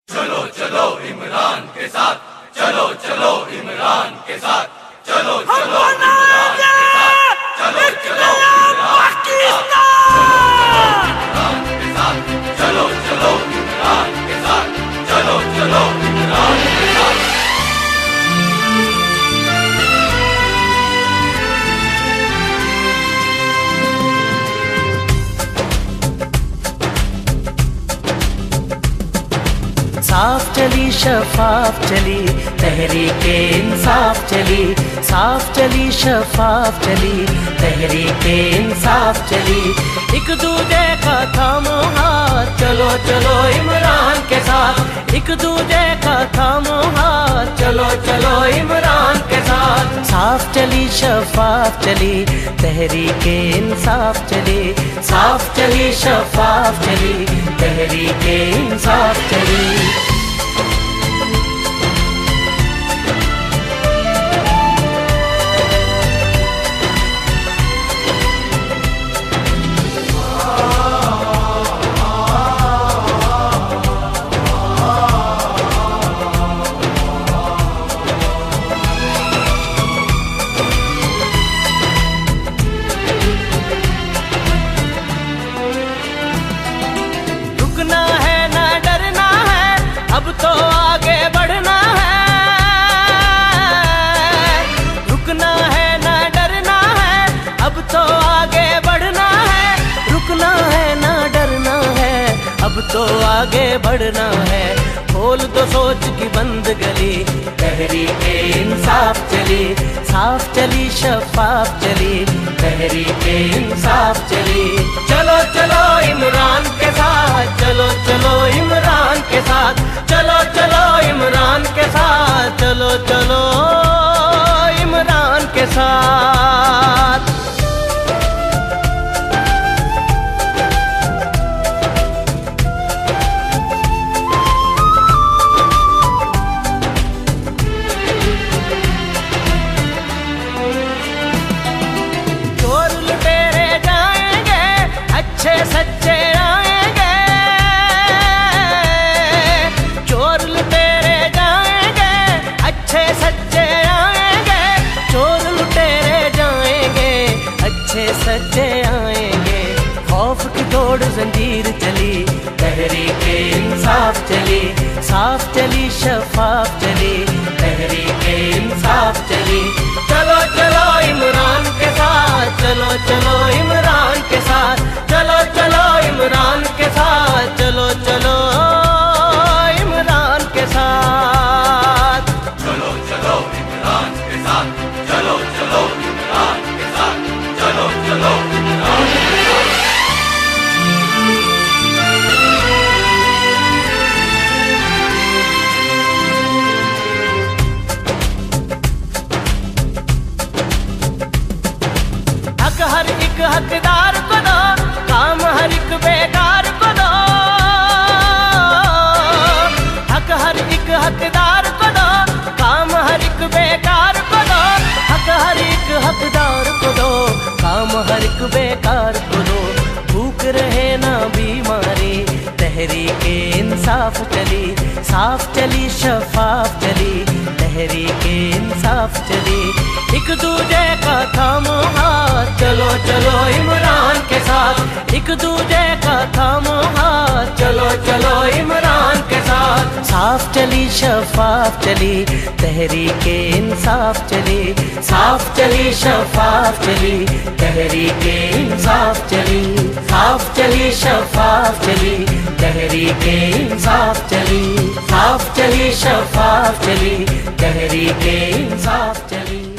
चलो चलो इमरान के साथ, चलो चलो इमरान के साथ, चलो चलो इमरान के साथ, चलो चलो इमरान के साथ, चलो चलो इमरान के साथ, चलो चलो इमरान के साथ। साफ चली शफाफ चली तहरीके इंसाफ चली, साफ चली शफाफ चली तहरीके इंसाफ चली। एक दूजे का थामो हाथ, चलो चलो इमरान के साथ। एक दूजे का थामो हाथ, चलो चलो इमरान के साथ। साफ चली शफाफ चली तहरीके इंसाफ चली, साफ चली शफाफ चली तहरीके इंसाफ चली। अब तो आगे बढ़ना है, रुकना है ना डरना है। अब तो आगे बढ़ना है, रुकना है ना डरना है। अब तो आगे बढ़ना है। खोल दो सोच की बंद गली, तहरीके इंसाफ चली, साफ चली शफाफ चली तहरीके इंसाफ चली। चलो चलो इमरान के साथ, चलो चलो इमरान के साथ, चलो चलो इमरान के साथ, चलो चलो इमरान के साथ। चोर लुटेरे जाएंगे, अच्छे सच्चे आएंगे। चोर लुटेरे जाएंगे, अच्छे सच्चे आएंगे। चोर लुटेरे जाएंगे, अच्छे सच्चे आएंगे। खौफ की तोड़ जंजीर चली, तहरीके इंसाफ चली, साफ चली शफाफ चली तहरीके इंसाफ चली। चलो चलो इमरान के साथ, चलो चलो इमरान के साथ, चलो चलो इमरान के साथ, चलो चलो इमरान के साथ। चलो चलो इमरान के साथ, चलो चलो इमरान के साथ, चलो चलो इमरान के साथ। हक हर एक हकदार को दो, काम हर एक बेकार को दो। हक हर एक हकदार को दो, काम हर एक बेकार को दो। हक हर एक हकदार को दो, काम हर एक बेकार को दो। भूख रहे ना बीमारी, तहरीके इंसाफ चली, साफ चली शफाफ चली तहरीके इंसाफ चली। एक दूजे का थामो हाथ, चलो चलो इमरान के साथ। एक दूजे का थामो हाथ, चलो चलो इमरान के साथ। साफ चली शफाफ चली तहरीके इंसाफ चली, साफ चली शफाफ चली तहरीके इंसाफ चली, साफ चली शफाफ चली तहरीके इंसाफ चली, साफ चली शफाफ चली तहरीके इंसाफ चली।